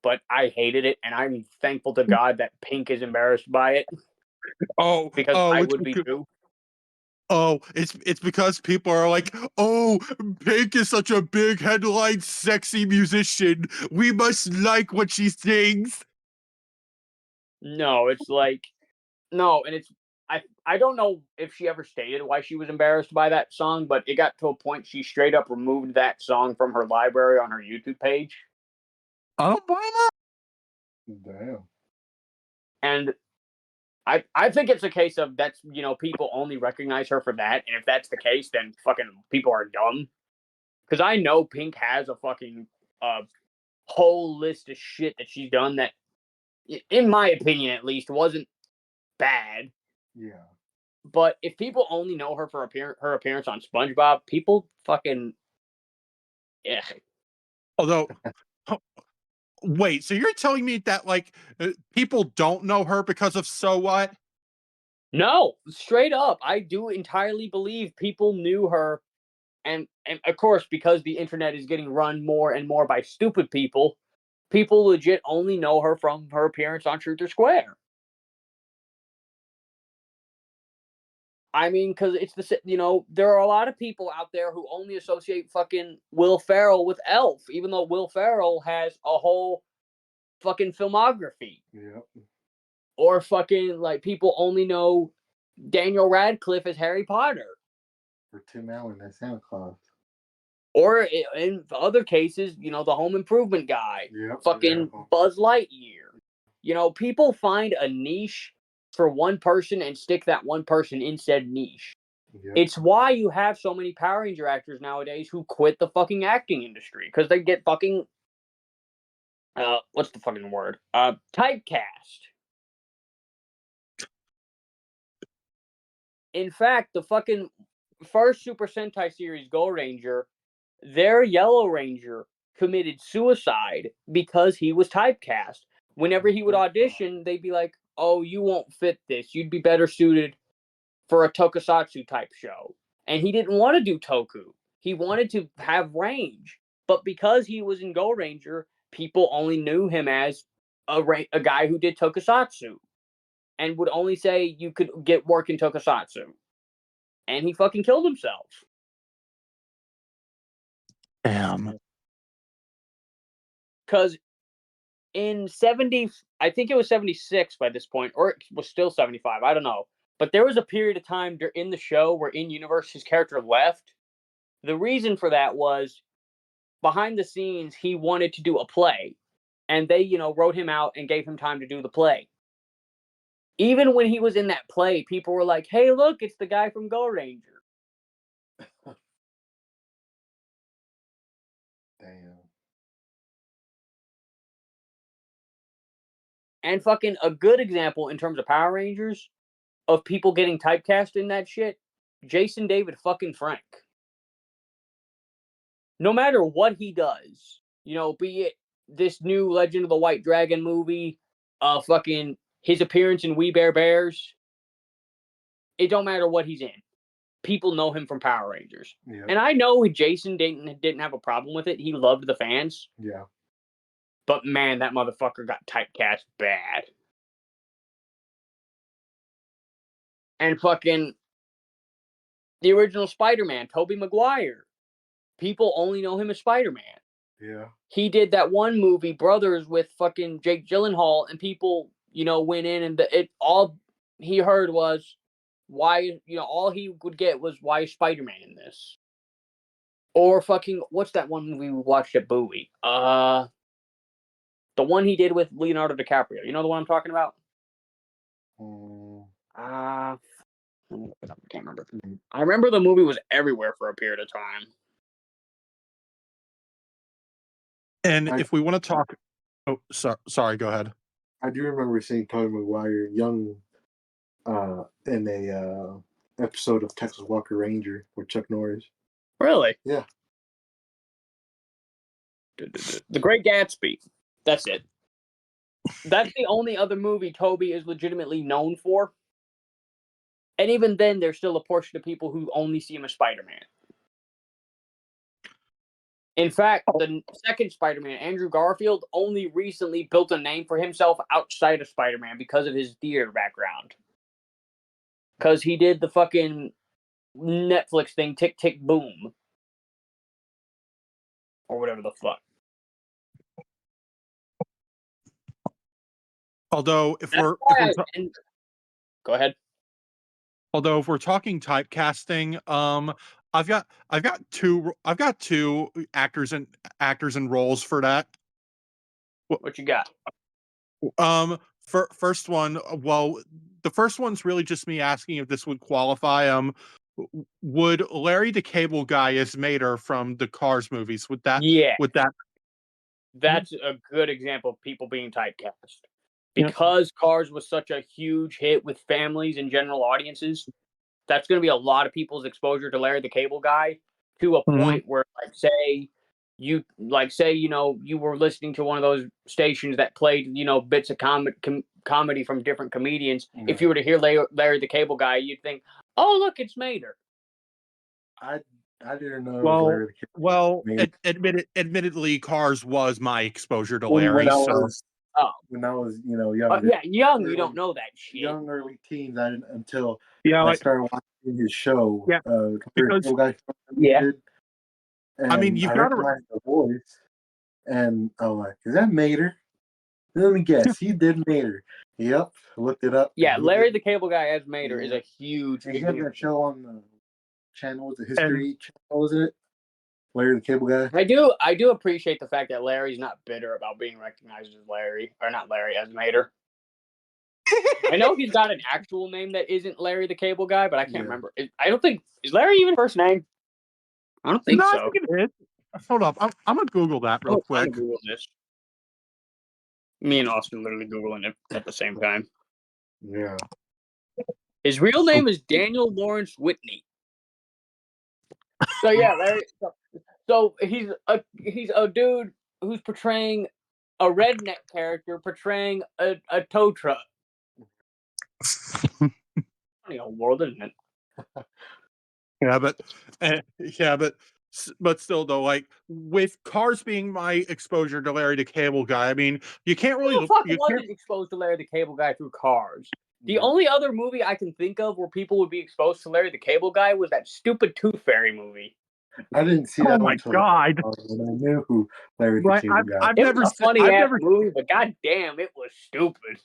but I hated it, and I'm thankful to God that Pink is embarrassed by it because I would be too. Oh, it's because people are like, oh, Pink is such a big headline, sexy musician. We must like what she sings. No, it's like no, and it's I don't know if she ever stated why she was embarrassed by that song, but it got to a point she straight up removed that song from her library on her YouTube page. Oh, why not? Damn. And I think it's a case of that's people only recognize her for that, and if that's the case, then fucking people are dumb. Because I know Pink has a fucking whole list of shit that she's done that, in my opinion at least, wasn't bad. Yeah. But if people only know her for her appearance on SpongeBob, people fucking Although, wait, so you're telling me that like people don't know her because of So What? No, straight up, I do entirely believe people knew her, and of course because the internet is getting run more and more by stupid people, people legit only know her from her appearance on Truth or Square. I mean, because it's there are a lot of people out there who only associate fucking Will Ferrell with Elf, even though Will Ferrell has a whole fucking filmography. Yep. Or fucking, like, people only know Daniel Radcliffe as Harry Potter. Or Tim Allen as Santa Claus. Or in other cases, the Home Improvement guy. Yep. Fucking Yeah. Buzz Lightyear. People find a niche for one person and stick that one person in said niche. Yep. It's why you have so many Power Ranger actors nowadays who quit the fucking acting industry. Because they get fucking, what's the fucking word? Typecast. In fact, the fucking first Super Sentai series, Go Ranger, their Yellow Ranger committed suicide because he was typecast. Whenever he would audition, they'd be like, oh, you won't fit this. You'd be better suited for a tokusatsu type show. And he didn't want to do toku. He wanted to have range. But because he was in Go Ranger, people only knew him as a guy who did tokusatsu and would only say you could get work in tokusatsu. And he fucking killed himself. Damn. Because in 70, I think it was 76 by this point, or it was still 75, I don't know. But there was a period of time in the show where in-universe his character left. The reason for that was, behind the scenes, he wanted to do a play. And they, wrote him out and gave him time to do the play. Even when he was in that play, people were like, hey, look, it's the guy from Go Ranger. Damn. And fucking a good example in terms of Power Rangers of people getting typecast in that shit, Jason David fucking Frank. No matter what he does, be it this new Legend of the White Dragon movie, fucking his appearance in We Bare Bears, it don't matter what he's in. People know him from Power Rangers. Yep. And I know Jason didn't have a problem with it. He loved the fans. Yeah. But man, that motherfucker got typecast bad. And fucking the original Spider-Man, Tobey Maguire. People only know him as Spider-Man. Yeah. He did that one movie, Brothers, with fucking Jake Gyllenhaal, and people, went in and all he heard was why, all he would get was why is Spider-Man in this? Or fucking, what's that one movie we watched at Bowie? The one he did with Leonardo DiCaprio. You know the one I'm talking about? Mm. I can't remember. I remember the movie was everywhere for a period of time. And if we want to talk, sorry, go ahead. I do remember seeing Tobey Maguire young in a episode of Texas Walker Ranger with Chuck Norris. Really? Yeah. The Great Gatsby. That's it. That's the only other movie Toby is legitimately known for. And even then, there's still a portion of people who only see him as Spider-Man. In fact, the second Spider-Man, Andrew Garfield, only recently built a name for himself outside of Spider-Man because of his theater background. Because he did the fucking Netflix thing, Tick, Tick, Boom. Or whatever the fuck. Although, Go ahead. Although, if we're talking typecasting, I've got two actors and roles for that. What you got? First one. Well, the first one's really just me asking if this would qualify. Would Larry the Cable Guy as Mater from the Cars movies? Yeah. Would that? That's a good example of people being typecast. Because Cars was such a huge hit with families and general audiences, that's going to be a lot of people's exposure to Larry the Cable Guy to a point where, say you were listening to one of those stations that played, bits of comedy from different comedians. Yeah. If you were to hear Larry the Cable Guy, you'd think, oh, look, it's Mater. I didn't know. Admittedly, Cars was my exposure to Larry. When I was, younger. Young, you don't know that shit. Young, early teens. I didn't until I started watching his show. Yeah, because did, and I mean, you've got to recognize the voice, and I'm like, "Is that Mater?" Let me guess. He did Mater. Yep, looked it up. Yeah, Larry the Cable Guy as Mater is a huge. He had that show on the channel, the History Channel, isn't it? Larry the Cable Guy. I do appreciate the fact that Larry's not bitter about being recognized as Larry, or not Larry, as Mater. I know he's got an actual name that isn't Larry the Cable Guy, but I can't remember. I don't think is Larry even first name. I don't think so. I think it is. Hold up, I'm gonna Google that real quick. I'm gonna Google this. Me and Austin literally Googling it at the same time. Yeah. His real name is Daniel Lawrence Whitney. So yeah, Larry. So he's a dude who's portraying a redneck character, portraying a tow truck. Funny old world, isn't it? But still, though, like with Cars being my exposure to Larry the Cable Guy, I mean, you can't really. Wasn't exposed to Larry the Cable Guy through Cars. The only other movie I can think of where people would be exposed to Larry the Cable Guy was that stupid Tooth Fairy movie. I didn't see that. Oh my god! When I knew who Larry the Cable Guy. It was a funny ass movie, but goddamn, it was stupid.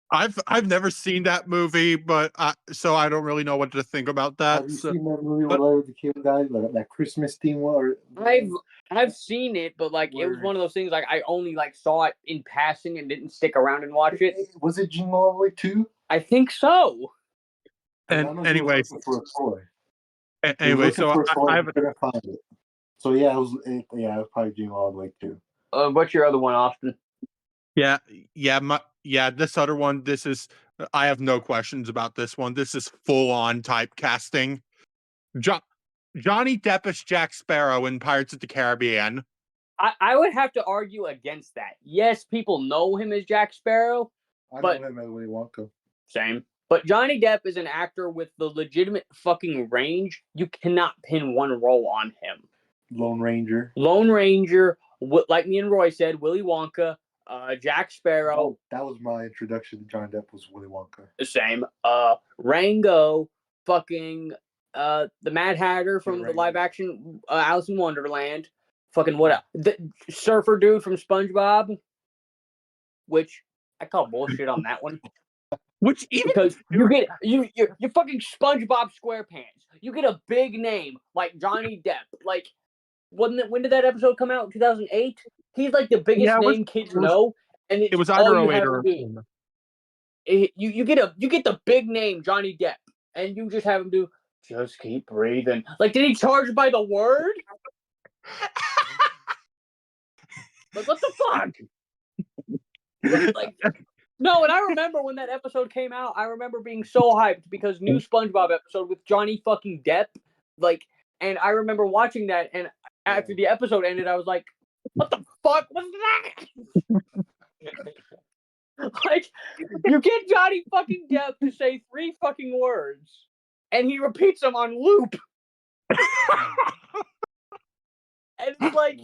I've never seen that movie, but so I don't really know what to think about that. Have you seen that movie with Larry the Cable Guy, that Christmas theme one? I've seen it, but it was one of those things I only saw it in passing and didn't stick around and watch it. Was it Jingle All the Way 2? I think so. And anyway, for a toy. Anyway, so I couldn't find it. So yeah, it was probably Jingle All the Way 2. What's your other one, Austin? This other one, I have no questions about this one. This is full on typecasting. Johnny Depp as Jack Sparrow in Pirates of the Caribbean. I would have to argue against that. Yes, people know him as Jack Sparrow. I know him as Willy Wonka. Same. But Johnny Depp is an actor with the legitimate fucking range. You cannot pin one role on him. Lone Ranger. Like me and Roy said, Willy Wonka, Jack Sparrow. Oh, that was my introduction to Johnny Depp, was Willy Wonka. The same. Rango, fucking the Mad Hatter from the live action Alice in Wonderland. Fucking what? The surfer dude from SpongeBob, which I call bullshit on that one. Which even because you get you fucking SpongeBob SquarePants. You get a big name like Johnny Depp. When did that episode come out? 2008. He's the biggest name kids know, and it was either 08 or you get the big name Johnny Depp. and you just have him do, just keep breathing. Like, did he charge by the word? Like, what the fuck? Like, no, and I remember when that episode came out, I remember being so hyped because new SpongeBob episode with Johnny fucking Depp, like, and I remember watching that, and after the episode ended, I was like, what the fuck was that? Like, you get Johnny fucking Depp to say 3 fucking words, and he repeats them on loop. And it's like,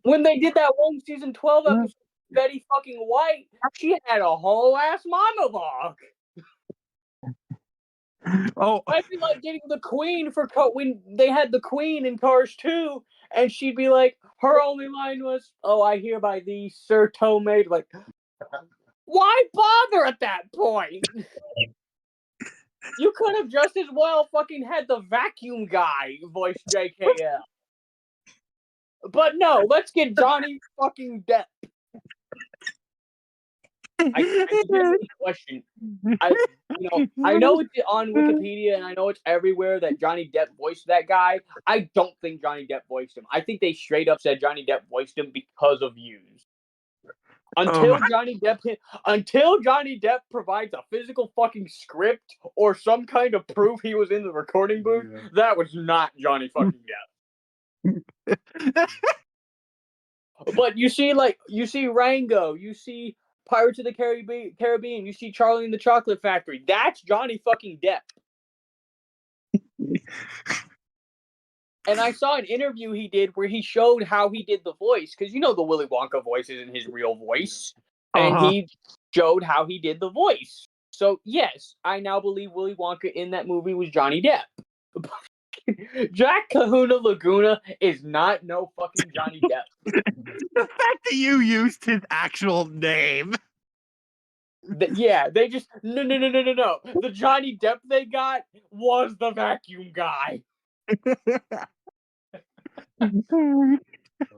when they did that one season 12 episode, Betty fucking White, she had a whole ass monologue. Oh, I'd be like getting the Queen for when they had the Queen in Cars 2, and she'd be like, her only line was, "Oh, I hereby thee, Sir Tow-Maid." Like, why bother at that point? You could have just as well fucking had the vacuum guy voice JKL. But no, let's get Johnny fucking Depp. I legitimately question. I know it's on Wikipedia and I know it's everywhere that Johnny Depp voiced that guy. I don't think Johnny Depp voiced him. I think they straight up said Johnny Depp voiced him because of views. Until Johnny Depp provides a physical fucking script or some kind of proof he was in the recording booth, that was not Johnny fucking Depp. But you see Rango, you see Pirates of the Caribbean, you see Charlie and the Chocolate Factory. That's Johnny fucking Depp. And I saw an interview he did where he showed how he did the voice, because you know the Willy Wonka voice isn't his real voice. And he showed how he did the voice. So yes, I now believe Willy Wonka in that movie was Johnny Depp. Jack Kahuna Laguna is not no fucking Johnny Depp. The fact that you used his actual name. They just no. The Johnny Depp they got was the vacuum guy.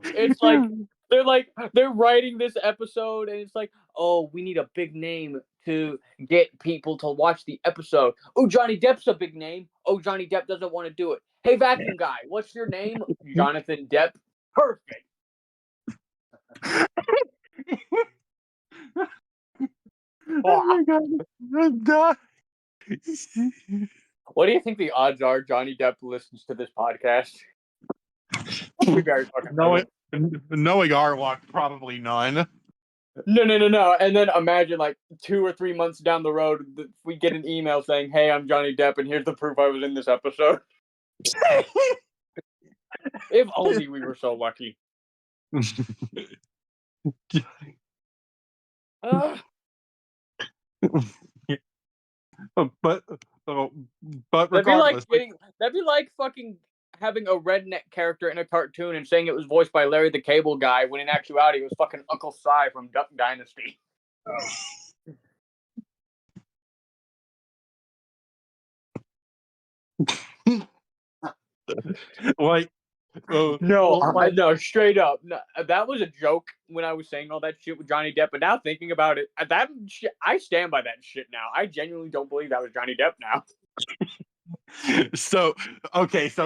It's like they're writing this episode and it's like, oh, we need a big name to get people to watch the episode. Oh, Johnny Depp's a big name. Oh, Johnny Depp doesn't want to do it. Hey, vacuum guy, what's your name? Jonathan Depp. Perfect. Oh my god, I'm done. What do you think the odds are Johnny Depp listens to this podcast? Very fucking knowing our luck, probably none. No. And then imagine like 2 or 3 months down the road, we get an email saying, "Hey, I'm Johnny Depp, and here's the proof I was in this episode." If only we were so lucky. But That'd regardless, be like fucking having a redneck character in a cartoon and saying it was voiced by Larry the Cable Guy, when in actuality it was fucking Uncle Si from Duck Dynasty. like, no, straight up. No, that was a joke when I was saying all that shit with Johnny Depp, but now thinking about it, I stand by that shit now. I genuinely don't believe that was Johnny Depp now. So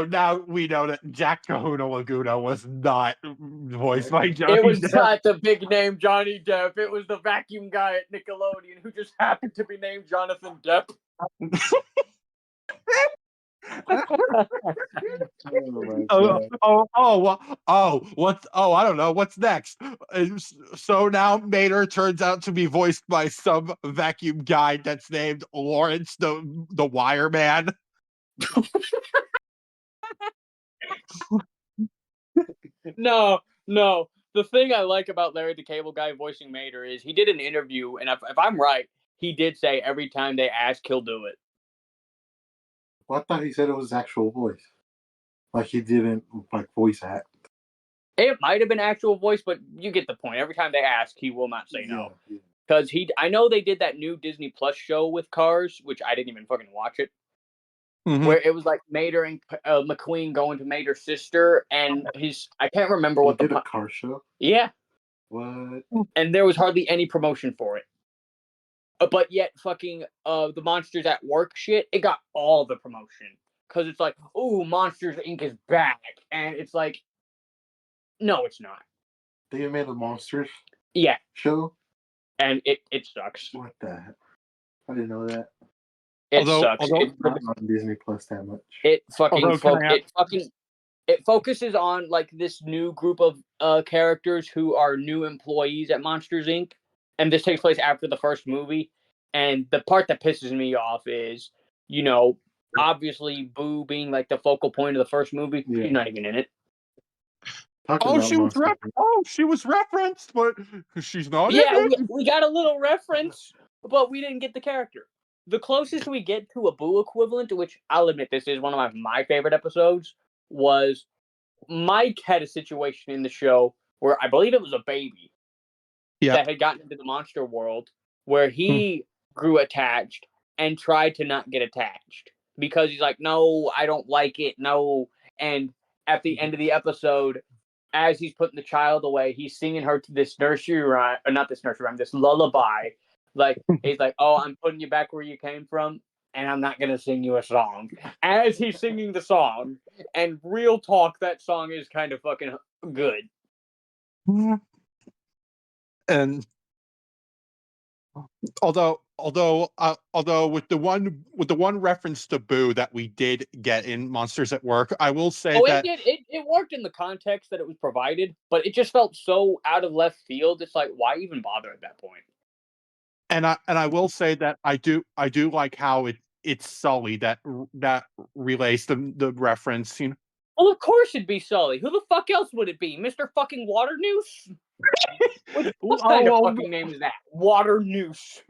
now we know that Jack Kahuna Laguna was not voiced by Johnny Depp. It was not the big name Johnny Depp. It was the vacuum guy at Nickelodeon who just happened to be named Jonathan Depp. I don't know what's next. So now Mater turns out to be voiced by some vacuum guy that's named Lawrence the Wire Man. No. The thing I like about Larry the Cable Guy voicing Mater is he did an interview, and if I'm right, he did say every time they ask, he'll do it. Well, I thought he said it was his actual voice. Like he didn't voice act. It might have been actual voice, but you get the point. Every time they ask, he will not say no. Because I know they did that new Disney Plus show with Cars, which I didn't even fucking watch it. Mm-hmm. Where it was like Mater and McQueen going to Mater's sister, and I can't remember what did a car show. Yeah. What? And there was hardly any promotion for it. but yet fucking the Monsters at Work shit, it got all the promotion because it's like, oh, Monsters Inc. is back, and it's like, no, it's not. They made a Monsters Yeah, show, and it sucks. What the heck? I didn't know that. It sucks. Not on Disney Plus that much. It fucking Although, it focuses on like this new group of characters who are new employees at Monsters Inc. And this takes place after the first movie. And the part that pisses me off is, you know, obviously Boo being like the focal point of the first movie. Yeah. She's not even in it. She was referenced, but she's not Yeah, in it. we got a little reference, but we didn't get the character. The closest we get to a Boo equivalent, which I'll admit this is one of my favorite episodes, was Mike had a situation in the show where I believe it was a baby that had gotten into the monster world where he grew attached and tried to not get attached because he's like, no, I don't like it, no. And at the end of the episode, as he's putting the child away, he's singing her to this nursery rhyme, or not this nursery rhyme, this lullaby. Like, he's like, oh, I'm putting you back where you came from, and I'm not going to sing you a song. As he's singing the song, and real talk, that song is kind of fucking good. And although with the one reference to Boo that we did get in Monsters at Work, I will say that it worked in the context that it was provided, but it just felt so out of left field. It's like, why even bother at that point? And I will say that I do like how it's Sully that relays the reference. You know? Well, of course it'd be Sully. Who the fuck else would it be? Mr. fucking Water Noose? What kind of fucking name is that? Water Noose.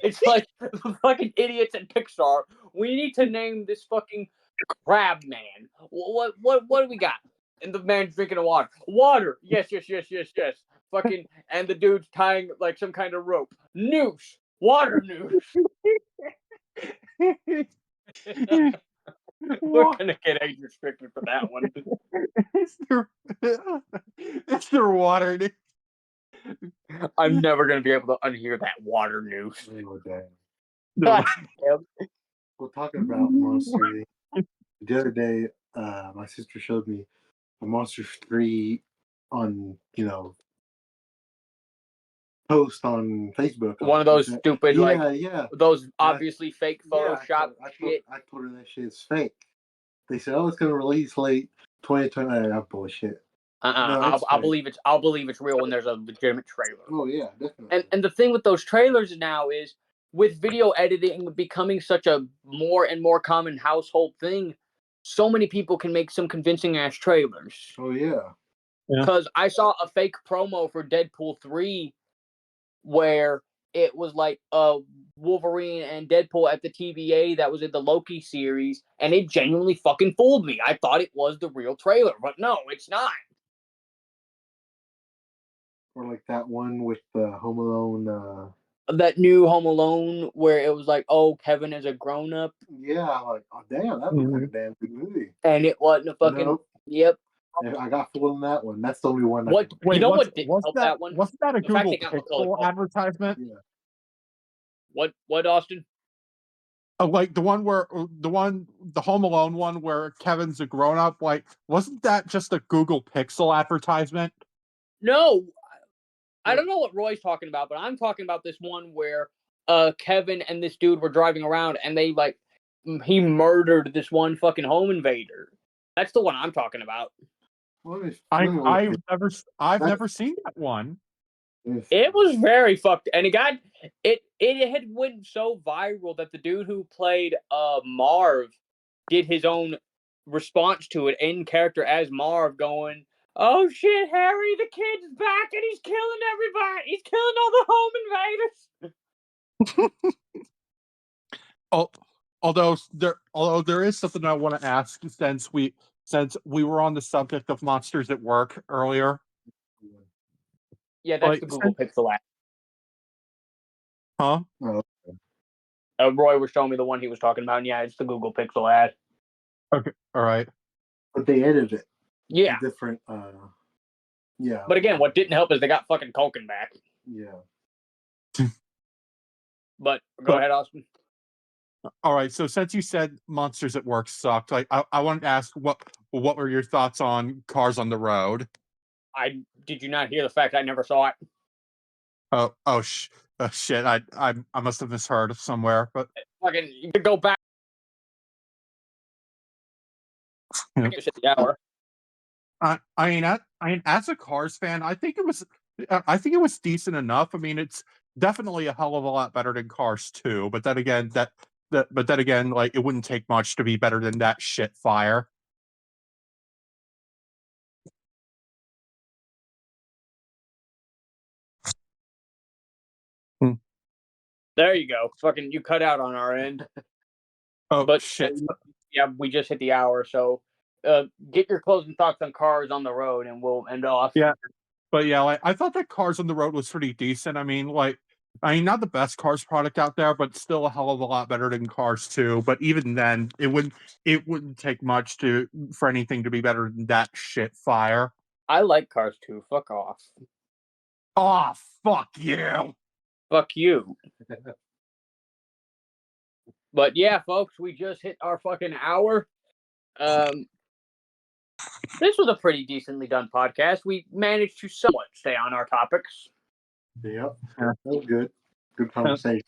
It's like the fucking idiots at Pixar. We need to name this fucking crab man. What do we got? And the man's drinking water. Water. Yes. Fucking, and the dude's tying like some kind of rope. Noose. Water noose. We're gonna get age restricted for that one. It's their water. I'm never gonna be able to unhear that water noose. Oh, damn. No. We're talking about Monsters. The other day, my sister showed me a Monsters 3 on, post on Facebook. One of those stupid, those obviously fake Photoshop shit. I told her that shit's fake. They said, "Oh, it's gonna release late 2020." That's bullshit. I'll believe it's real when there's a legitimate trailer. Oh yeah, definitely. And the thing with those trailers now is, with video editing becoming such a more and more common household thing, so many people can make some convincing ass trailers. Oh yeah. Because I saw a fake promo for Deadpool 3 where it was like Wolverine and Deadpool at the TVA that was in the Loki series, and it genuinely fucking fooled me. I thought it was the real trailer, but no, it's not. Or like that one with the Home Alone. That new Home Alone where it was like, oh, Kevin is a grown up. Yeah, like, oh damn, that looks like a damn good movie. And it wasn't a fucking. Nope. Yep. I got fooled in that one. That's the only one. What didn't help that one? Wasn't that a Google Pixel advertisement? Yeah. What, Austin? Like the Home Alone one where Kevin's a grown up. Like, wasn't that just a Google Pixel advertisement? No, I don't know what Roy's talking about, but I'm talking about this one where Kevin and this dude were driving around and he murdered this one fucking home invader. That's the one I'm talking about. I've never seen that one. It was very fucked, and it had went so viral that the dude who played Marv did his own response to it in character as Marv, going, "Oh shit, Harry, the kid's back and he's killing everybody. He's killing all the home invaders." Although there is something I want to ask since we were on the subject of Monsters at Work earlier. Yeah, that's the Google Pixel app. Huh? Oh, okay. Roy was showing me the one he was talking about, and yeah, it's the Google Pixel ad. Okay, all right. But they edited it. Yeah. Different. Yeah. But again, what didn't help is they got fucking Culkin back. Yeah. But go ahead, Austin. All right. So since you said Monsters at Work sucked, I wanted to ask what were your thoughts on Cars on the Road? Did you not hear the fact I never saw it? Shit. I must have misheard somewhere, but Fucking, you could go back. Yeah. It's the hour. I mean, as a Cars fan, I think it was decent enough. I mean, it's definitely a hell of a lot better than Cars 2, but then again, but then again, like it wouldn't take much to be better than that shit fire. Hmm. There you go. Fucking, you cut out on our end. Oh But shit. yeah, we just hit the hour, so get your closing thoughts on Cars on the Road, and we'll end off. Yeah. But yeah, like I thought that Cars on the Road was pretty decent. I mean, not the best Cars product out there, but still a hell of a lot better than Cars 2. But even then, it wouldn't take much for anything to be better than that shit fire. I like Cars 2. Fuck off. Oh, fuck you. Fuck you. But yeah, folks, we just hit our fucking hour. This was a pretty decently done podcast. We managed to somewhat stay on our topics. Yep. That was good. Good conversation.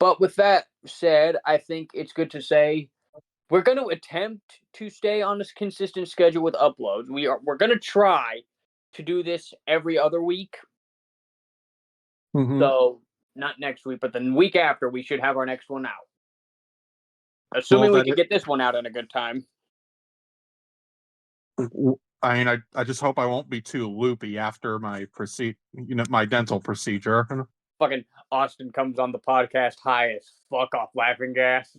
But with that said, I think it's good to say we're going to attempt to stay on this consistent schedule with uploads. We're going to try to do this every other week. Mhm. So not next week, but the week after, we should have our next one out. Assuming we can get this one out in a good time. I mean, I just hope I won't be too loopy after my my dental procedure. Fucking Austin comes on the podcast high as fuck off laughing gas.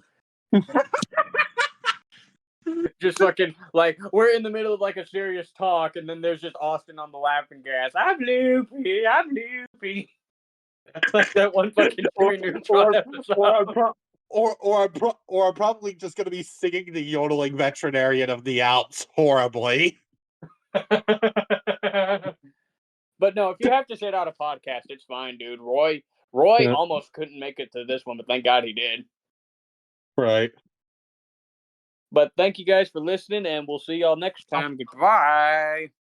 Just fucking like we're in the middle of like a serious talk, and then there's just Austin on the laughing gas. I'm loopy. I'm loopy. That's like that one fucking Neutron episode. Or I'm probably just going to be singing the yodeling veterinarian of the Alps horribly. But no, if you have to sit out a podcast, it's fine, dude. Roy almost couldn't make it to this one, but thank God he did. Right. But thank you guys for listening, and we'll see y'all next time. Goodbye.